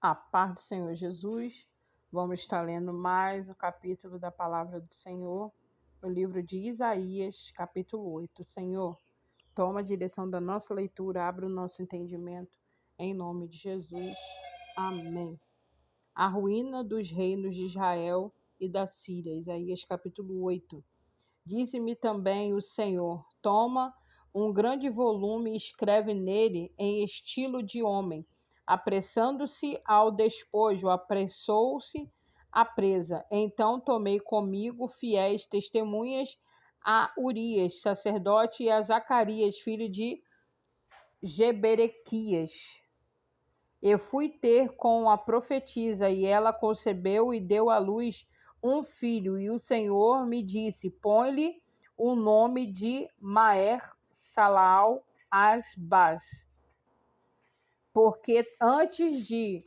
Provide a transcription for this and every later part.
A paz do Senhor Jesus. Vamos estar lendo mais o capítulo da palavra do Senhor, o livro de Isaías, capítulo 8. Senhor, toma a direção da nossa leitura, abra o nosso entendimento, em nome de Jesus. Amém. A ruína dos reinos de Israel e da Síria. Isaías, capítulo 8. Disse-me também o Senhor: toma um grande volume e escreve nele em estilo de homem. Apressando-se ao despojo, apressou-se a presa. Então tomei comigo fiéis testemunhas a Urias, sacerdote, e a Zacarias, filho de Jeberequias. E fui ter com a profetisa, e ela concebeu e deu à luz um filho. E o Senhor me disse: põe-lhe o nome de Maer-Salal-Asbaz, porque antes de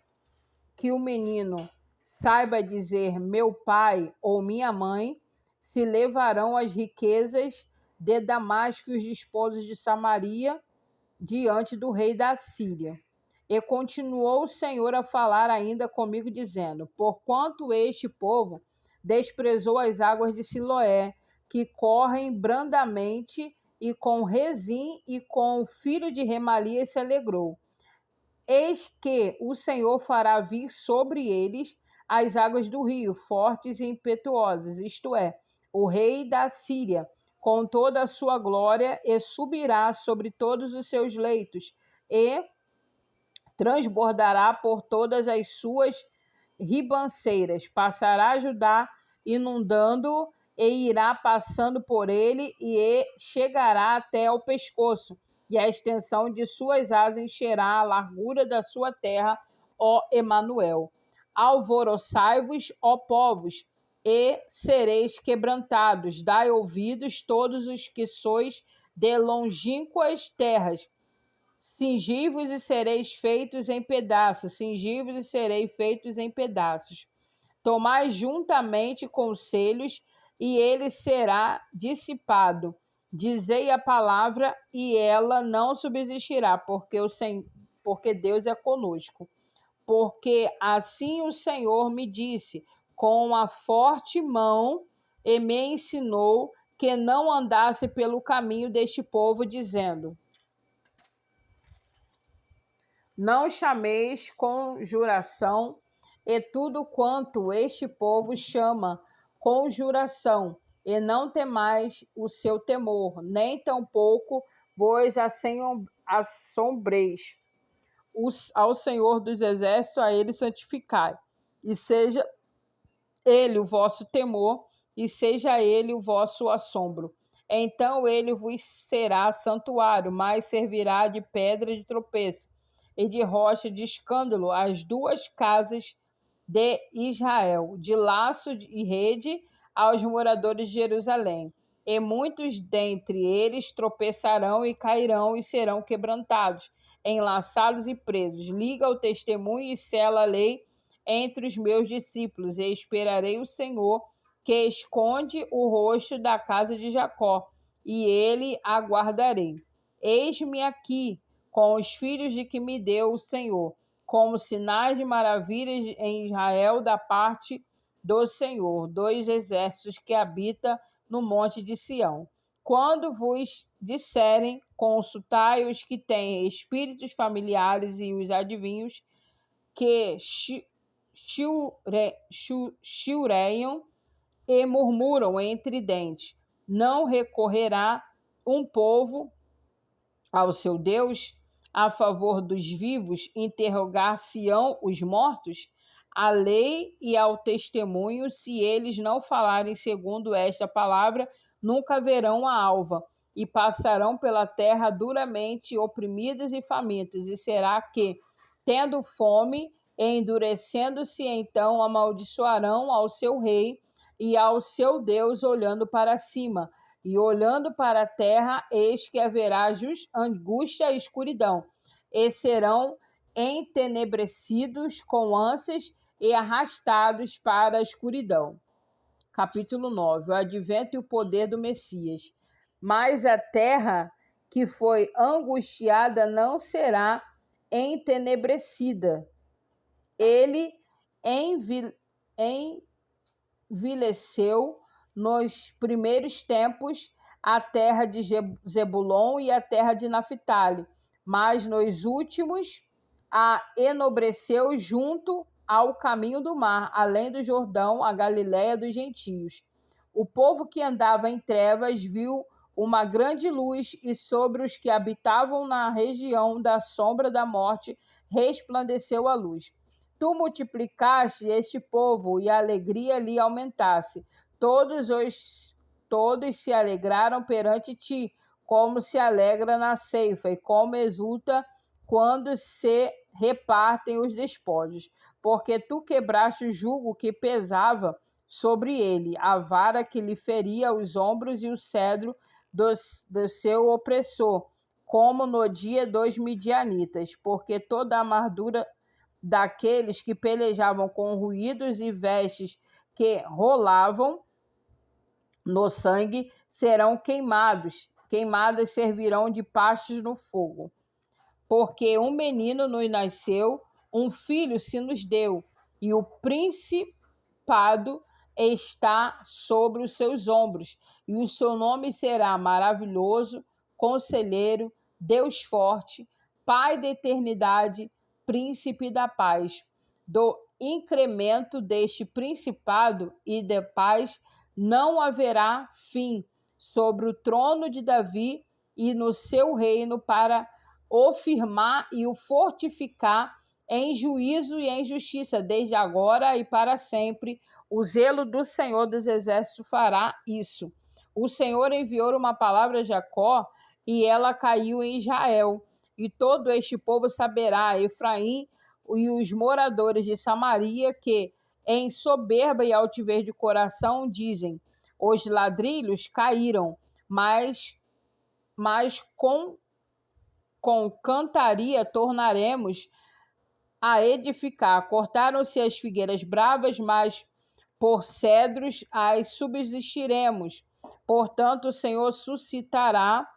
que o menino saiba dizer meu pai ou minha mãe, se levarão as riquezas de Damasco e os desposos de Samaria diante do rei da Síria. E continuou o Senhor a falar ainda comigo, dizendo: porquanto este povo desprezou as águas de Siloé, que correm brandamente, e com Rezim e com o filho de Remalias se alegrou. Eis que o Senhor fará vir sobre eles as águas do rio, fortes e impetuosas, isto é, o rei da Síria, com toda a sua glória, e subirá sobre todos os seus leitos, e transbordará por todas as suas ribanceiras, passará Judá inundando, e irá passando por ele, e chegará até ao pescoço, e a extensão de suas asas encherá a largura da sua terra, ó Emanuel. Alvoroçai-vos, ó povos, e sereis quebrantados. Dai ouvidos, todos os que sois de longínquas terras. Cingi-vos e sereis feitos em pedaços, cingi-vos e sereis feitos em pedaços. Tomai juntamente conselhos, e ele será dissipado. Dizei a palavra, e ela não subsistirá, porque Deus é conosco. Porque assim o Senhor me disse, com a forte mão, e me ensinou que não andasse pelo caminho deste povo, dizendo: não chameis conjuração, e tudo quanto este povo chama conjuração, e não temais o seu temor, nem tampouco vos assombreis. Ao Senhor dos Exércitos, a ele santificai, e seja ele o vosso temor, e seja ele o vosso assombro. Então ele vos será santuário, mas servirá de pedra de tropeço e de rocha de escândalo as duas casas de Israel, de laço e rede aos moradores de Jerusalém. E muitos dentre eles tropeçarão e cairão e serão quebrantados, enlaçados e presos. Liga o testemunho e sela a lei entre os meus discípulos, e esperarei o Senhor, que esconde o rosto da casa de Jacó, e ele aguardarei. Eis-me aqui com os filhos de que me deu o Senhor, como sinais de maravilhas em Israel da parte do Senhor, dos exércitos que habita no monte de Sião. Quando vos disserem, consultai os que têm espíritos familiares e os adivinhos, que chiureiam e murmuram entre dentes. Não recorrerá um povo ao seu Deus a favor dos vivos, interrogar-se-ão os mortos? A lei e ao testemunho, se eles não falarem segundo esta palavra, nunca verão a alva, e passarão pela terra duramente oprimidos e famintos, e será que, tendo fome, e endurecendo-se, então amaldiçoarão ao seu rei e ao seu Deus, olhando para cima. E olhando para a terra, eis que haverá angústia e escuridão, e serão entenebrecidos com ânsias e arrastados para a escuridão. Capítulo 9. O advento e o poder do Messias. Mas a terra que foi angustiada não será entenebrecida, ele envileceu nos primeiros tempos a terra de Zebulon e a terra de Naphtali, mas nos últimos a enobreceu junto ao caminho do mar, além do Jordão, a Galiléia dos gentios. O povo que andava em trevas viu uma grande luz, e sobre os que habitavam na região da sombra da morte resplandeceu a luz. Tu multiplicaste este povo, e a alegria lhe aumentasse. Todos se alegraram perante ti, como se alegra na ceifa, e como exulta quando se repartem os despojos. Porque tu quebraste o jugo que pesava sobre ele, a vara que lhe feria os ombros e o cedro do seu opressor, como no dia dos midianitas, porque toda a amargura daqueles que pelejavam com ruídos e vestes que rolavam no sangue serão queimadas servirão de pastos no fogo. Porque um menino nos nasceu, um filho se nos deu, e o principado está sobre os seus ombros, e o seu nome será Maravilhoso, Conselheiro, Deus Forte, Pai da Eternidade, Príncipe da Paz. Do incremento deste principado e de paz não haverá fim sobre o trono de Davi e no seu reino, para o firmar e o fortificar em juízo e em justiça, desde agora e para sempre. O zelo do Senhor dos Exércitos fará isso. O Senhor enviou uma palavra a Jacó, e ela caiu em Israel. E todo este povo saberá, Efraim e os moradores de Samaria, que em soberba e altivez de coração dizem: os ladrilhos caíram, mas com cantaria tornaremos a edificar. Cortaram-se as figueiras bravas, mas por cedros as subsistiremos. Portanto, o Senhor suscitará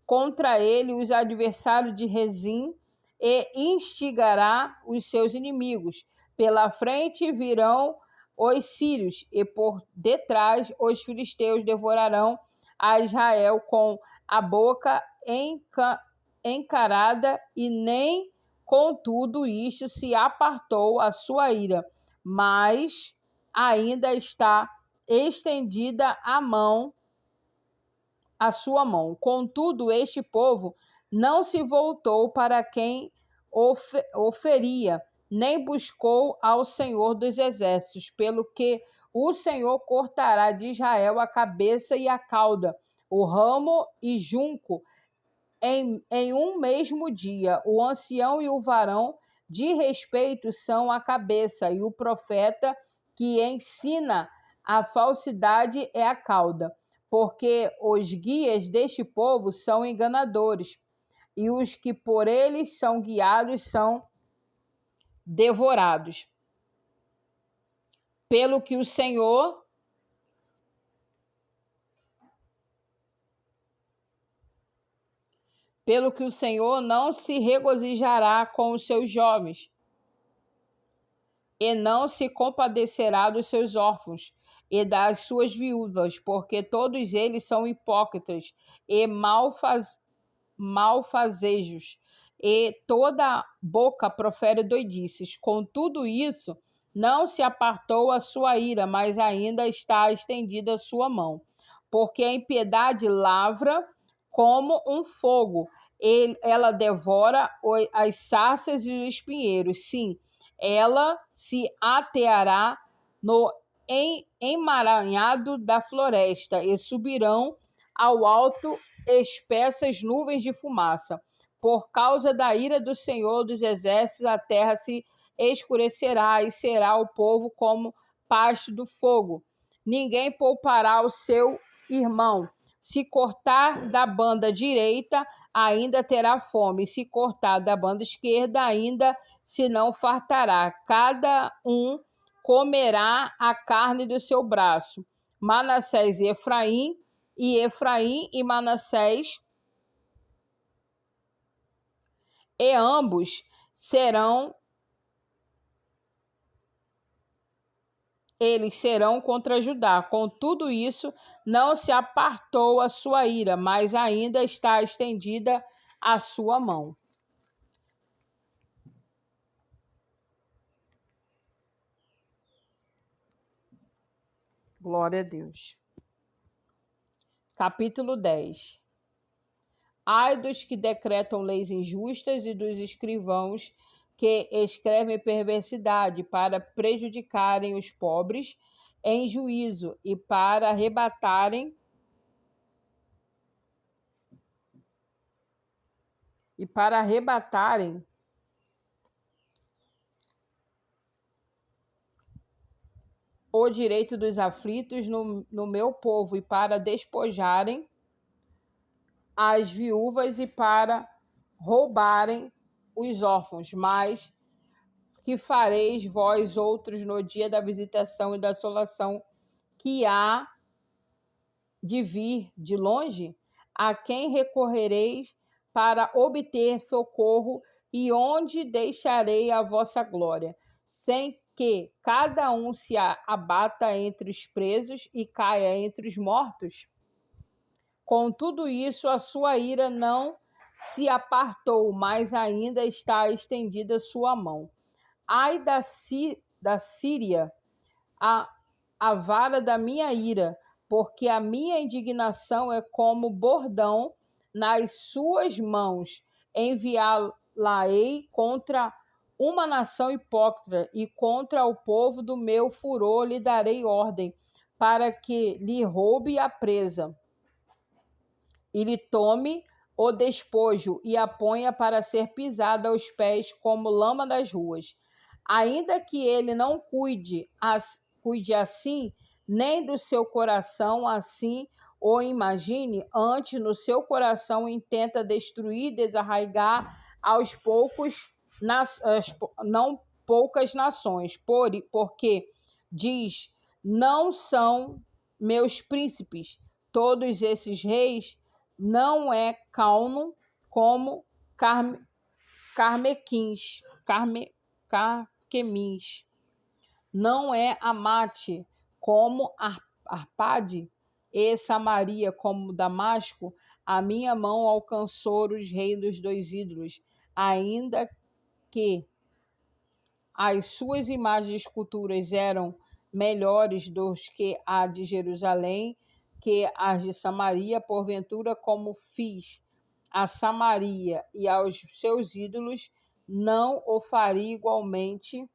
contra ele os adversários de Rezim e instigará os seus inimigos. Pela frente virão os sírios, e por detrás os filisteus devorarão a Israel com a boca encarada, e nem com tudo isto se apartou a sua ira, mas ainda está estendida a sua mão. Contudo, este povo não se voltou para quem oferia, nem buscou ao Senhor dos Exércitos, pelo que o Senhor cortará de Israel a cabeça e a cauda, o ramo e junco, em um mesmo dia. O ancião e o varão de respeito são a cabeça, e o profeta que ensina a falsidade é a cauda. Porque os guias deste povo são enganadores, e os que por eles são guiados são devorados. Pelo que o Senhor não se regozijará com os seus jovens, e não se compadecerá dos seus órfãos e das suas viúvas, porque todos eles são hipócritas e malfazejos, e toda boca profere doidices. Com tudo isso, não se apartou a sua ira, mas ainda está estendida a sua mão. Porque a impiedade lavra como um fogo, ela devora as sarças e os espinheiros. Sim, ela se ateará no emaranhado da floresta, e subirão ao alto espessas nuvens de fumaça. Por causa da ira do Senhor dos Exércitos, a terra se escurecerá, e será o povo como pasto do fogo. Ninguém poupará o seu irmão. Se cortar da banda direita, ainda terá fome. Se cortar da banda esquerda, ainda se não fartará. Cada um comerá a carne do seu braço. Manassés e Efraim e Manassés, e ambos serão eles serão contra Judá. Com tudo isso, não se apartou a sua ira, mas ainda está estendida a sua mão. Glória a Deus. Capítulo 10. Ai dos que decretam leis injustas e dos escrivãos que escrevem perversidade para prejudicarem os pobres em juízo e para arrebatarem o direito dos aflitos no meu povo e para despojarem as viúvas e para roubarem os órfãos. Mas que fareis vós outros no dia da visitação e da assolação que há de vir de longe? A quem recorrereis para obter socorro e onde deixarei a vossa glória? Sem que cada um se abata entre os presos e caia entre os mortos? Com tudo isso, a sua ira não se apartou, mas ainda está estendida sua mão. Ai da Síria, a vara da minha ira, porque a minha indignação é como bordão nas suas mãos. Enviá-la-ei contra uma nação hipócrita e contra o povo do meu furor lhe darei ordem, para que lhe roube a presa e lhe tome o despojo e a ponha para ser pisada aos pés como lama das ruas. Ainda que ele não cuide assim, nem do seu coração assim o imagine, antes no seu coração intenta destruir, desarraigar aos poucos, não poucas nações, porque diz, não são meus príncipes, todos esses reis, não é Cauno como Carquemins, não é Amate como Arpade, e Samaria como Damasco. A minha mão alcançou os reinos dos ídolos, ainda que as suas imagens e esculturas eram melhores dos que a de Jerusalém, que as de Samaria, porventura, como fiz a Samaria e aos seus ídolos, não o faria igualmente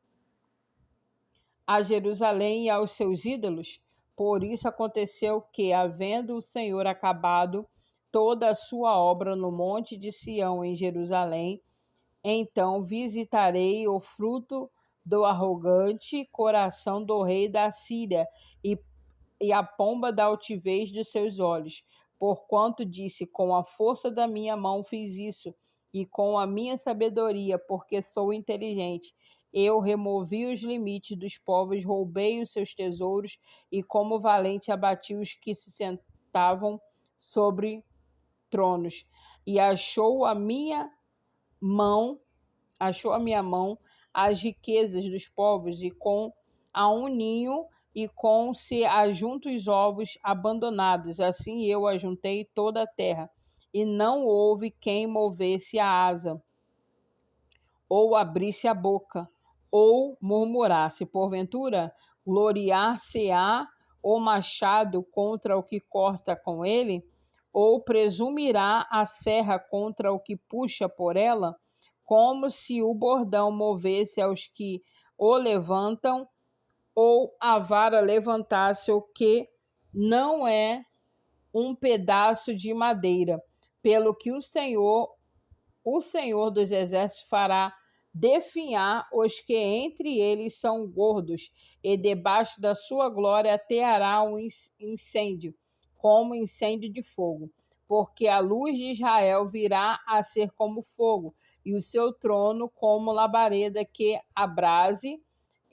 a Jerusalém e aos seus ídolos? Por isso aconteceu que, havendo o Senhor acabado toda a sua obra no monte de Sião, em Jerusalém, então visitarei o fruto do arrogante coração do rei da Síria e a pomba da altivez dos seus olhos, porquanto disse, com a força da minha mão fiz isso, e com a minha sabedoria, porque sou inteligente. Eu removi os limites dos povos, roubei os seus tesouros, e como valente abati os que se sentavam sobre tronos. E achou a minha mão as riquezas dos povos, e com a um ninho e com se ajunto os ovos abandonados. Assim eu ajuntei toda a terra, e não houve quem movesse a asa, ou abrisse a boca, ou murmurasse. Porventura, gloriar-se-á o machado contra o que corta com ele? Ou presumirá a serra contra o que puxa por ela? Como se o bordão movesse aos que o levantam, ou a vara levantasse o que não é um pedaço de madeira. Pelo que o Senhor dos Exércitos fará definhar os que entre eles são gordos, e debaixo da sua glória ateará um incêndio, como incêndio de fogo. Porque a luz de Israel virá a ser como fogo, e o seu trono como labareda que abrase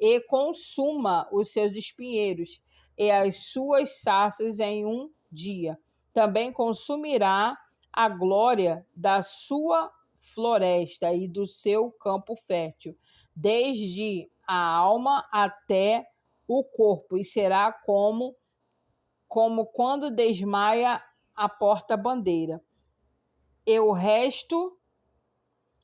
e consuma os seus espinheiros, e as suas sarças em um dia. Também consumirá a glória da sua floresta e do seu campo fértil, desde a alma até o corpo, e será como quando desmaia a porta-bandeira. E o resto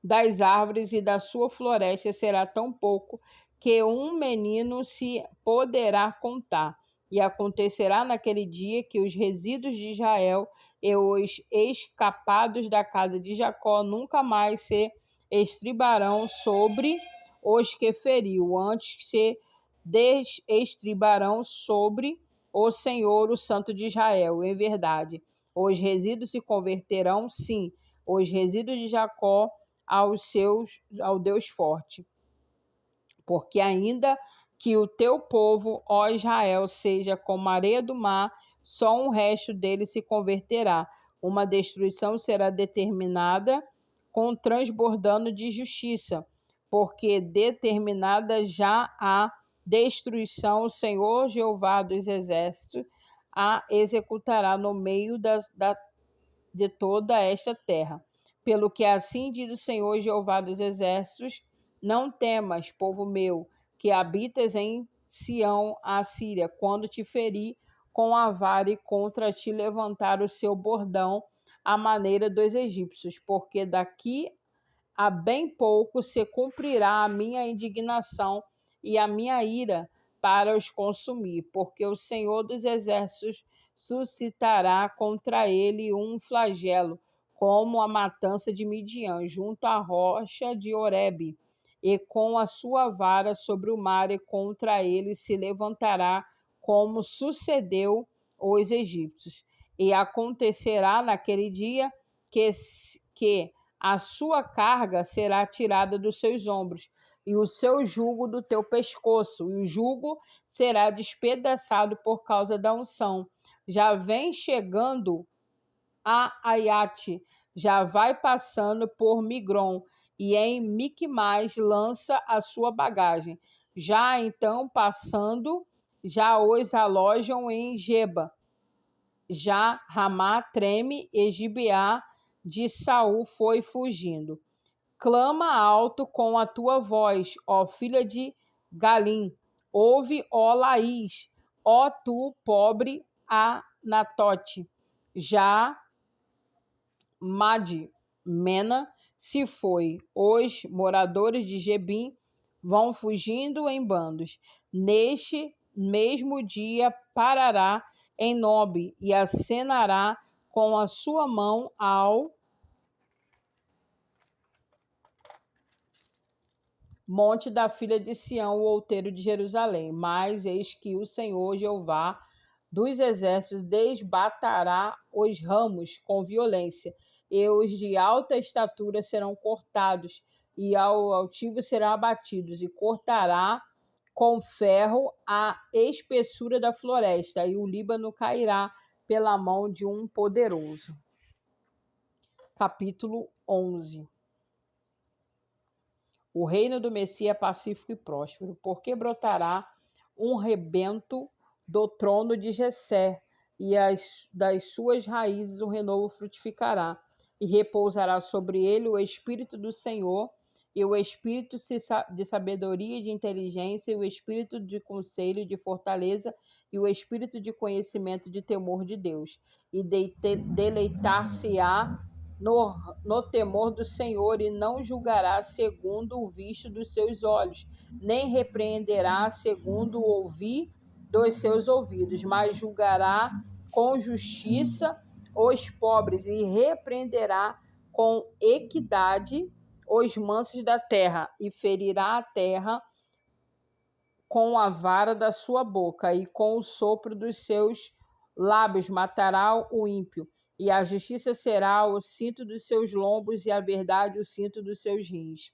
das árvores e da sua floresta será tão pouco que um menino se poderá contar. E acontecerá naquele dia que os resíduos de Israel e os escapados da casa de Jacó nunca mais se estribarão sobre os que feriu, antes se desestribarão sobre o Senhor, o Santo de Israel. Em verdade, os resíduos se converterão, sim, os resíduos de Jacó ao Deus forte. Porque ainda que o teu povo, ó Israel, seja como a areia do mar, só um resto dele se converterá. Uma destruição será determinada com transbordando de justiça, porque determinada já a destruição, o Senhor Jeová dos exércitos a executará no meio de toda esta terra. Pelo que assim diz o Senhor Jeová dos exércitos: não temas, povo meu, que habitas em Sião, a Síria, quando te ferir com a vara e contra ti levantar o seu bordão à maneira dos egípcios, porque daqui a bem pouco se cumprirá a minha indignação e a minha ira para os consumir, porque o Senhor dos exércitos suscitará contra ele um flagelo, como a matança de Midian, junto à rocha de Horebe, e com a sua vara sobre o mar, e contra ele se levantará, como sucedeu aos egípcios. E acontecerá naquele dia que a sua carga será tirada dos seus ombros, e o seu jugo do teu pescoço, e o jugo será despedaçado por causa da unção. Já vem chegando a Aiate, já vai passando por Migron, e em Micmais lança a sua bagagem. Já então passando, já os alojam em Geba. Já Ramá treme e Gibeá de Saul foi fugindo. Clama alto com a tua voz, ó filha de Galim. Ouve, ó Laís, ó tu, pobre Anatote. Já Madmena se foi. Os moradores de Gebim vão fugindo em bandos. Neste mesmo dia parará em Nobe e acenará com a sua mão ao monte da filha de Sião, o outeiro de Jerusalém. Mas eis que o Senhor Jeová dos exércitos desbatará os ramos com violência, e os de alta estatura serão cortados, e ao altivo serão abatidos, e cortará com ferro a espessura da floresta, e o Líbano cairá pela mão de um poderoso. Capítulo 11. O reino do Messias é pacífico e próspero, porque brotará um rebento do trono de Jessé, e das suas raízes o renovo frutificará, e repousará sobre ele o Espírito do Senhor, e o Espírito de sabedoria e de inteligência, e o Espírito de conselho e de fortaleza, e o Espírito de conhecimento e de temor de Deus. E deleitar-se-á no temor do Senhor, e não julgará segundo o visto dos seus olhos, nem repreenderá segundo o ouvir dos seus ouvidos, mas julgará com justiça os pobres e repreenderá com equidade os mansos da terra, e ferirá a terra com a vara da sua boca, e com o sopro dos seus lábios matará o ímpio. E a justiça será o cinto dos seus lombos, e a verdade o cinto dos seus rins.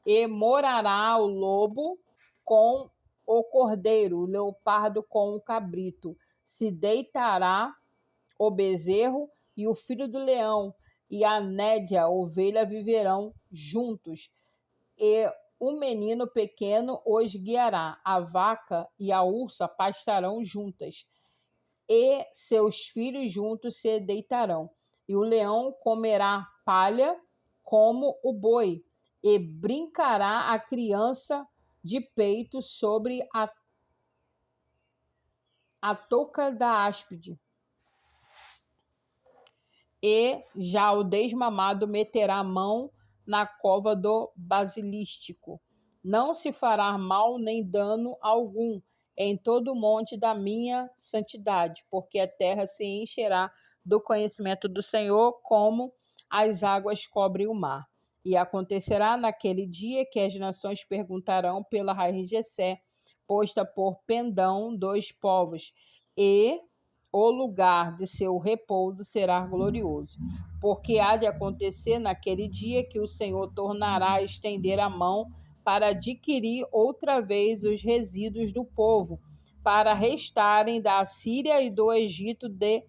E morará o lobo com o cordeiro, o leopardo com o cabrito. Se deitará o bezerro e o filho do leão, e a nédia, a ovelha, viverão juntos. E o menino pequeno os guiará. A vaca e a ursa pastarão juntas, e seus filhos juntos se deitarão. E o leão comerá palha como o boi, e brincará a criança de peito sobre a a touca da áspide, e já o desmamado meterá a mão na cova do basilístico. Não se fará mal nem dano algum em todo o monte da minha santidade, porque a terra se encherá do conhecimento do Senhor, como as águas cobrem o mar. E acontecerá naquele dia que as nações perguntarão pela raiz de Jessé, posta por pendão dos povos, e o lugar de seu repouso será glorioso. Porque há de acontecer naquele dia que o Senhor tornará a estender a mão para adquirir outra vez os resíduos do povo, para restarem da Assíria e do Egito de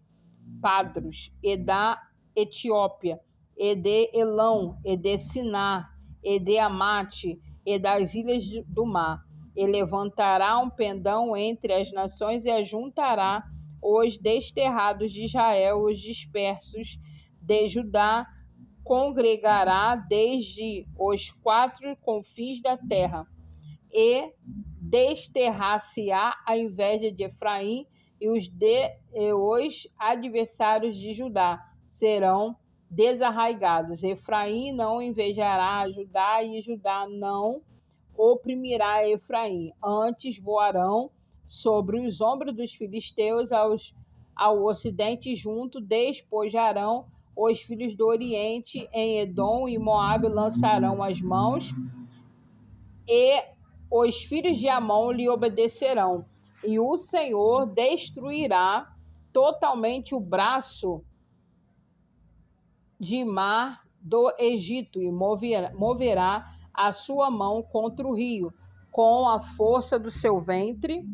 Padros, e da Etiópia, e de Elão, e de Siná, e de Amate, e das ilhas do mar. E levantará um pendão entre as nações e ajuntará os desterrados de Israel, os dispersos de Judá, congregará desde os quatro confins da terra, e desterrar-se-á a inveja de Efraim, e os adversários de Judá serão desarraigados. Efraim não invejará Judá, e Judá não oprimirá Efraim. Antes voarão sobre os ombros dos filisteus ao ocidente junto, despojarão os filhos do Oriente em Edom e Moabe, lançarão as mãos, e os filhos de Amon lhe obedecerão. E o Senhor destruirá totalmente o braço de mar do Egito, e moverá a sua mão contra o rio, com a força do seu ventre,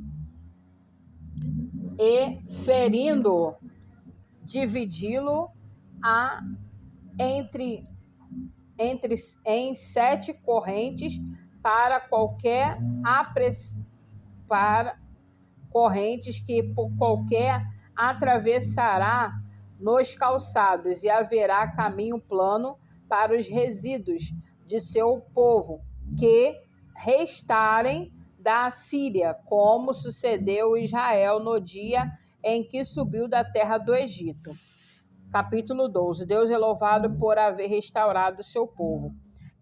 e ferindo, dividi-lo em 7 correntes, para correntes que por qualquer atravessará nos calçados, e haverá caminho plano para os resíduos de seu povo que restarem da Síria, como sucedeu Israel no dia em que subiu da terra do Egito. Capítulo 12. Deus é louvado por haver restaurado o seu povo.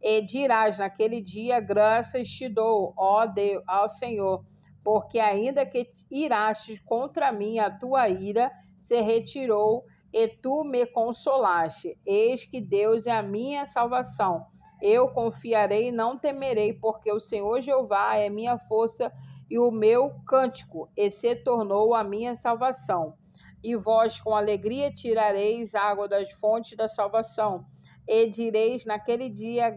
E dirás naquele dia: graças te dou, ó Deus, ao Senhor, porque ainda que irastes contra mim, a tua ira se retirou, e tu me consolaste. Eis que Deus é a minha salvação. Eu confiarei e não temerei, porque o Senhor Jeová é minha força e o meu cântico, e se tornou a minha salvação. E vós com alegria tirareis água das fontes da salvação, e direis naquele dia: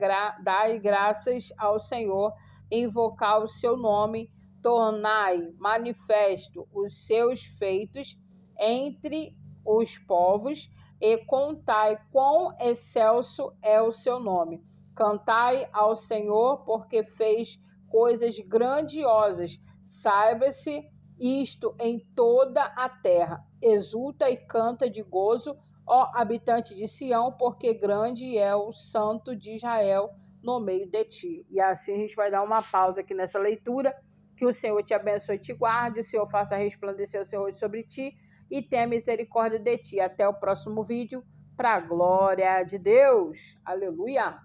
dai graças ao Senhor, invocai o seu nome, tornai manifesto os seus feitos entre os povos, e contai quão excelso é o seu nome. Cantai ao Senhor, porque fez coisas grandiosas. Saiba-se isto em toda a terra. Exulta e canta de gozo, ó habitante de Sião, porque grande é o Santo de Israel no meio de ti. E assim a gente vai dar uma pausa aqui nessa leitura. Que o Senhor te abençoe e te guarde, o Senhor faça resplandecer o seu rosto sobre ti e tenha misericórdia de ti. Até o próximo vídeo, para a glória de Deus. Aleluia!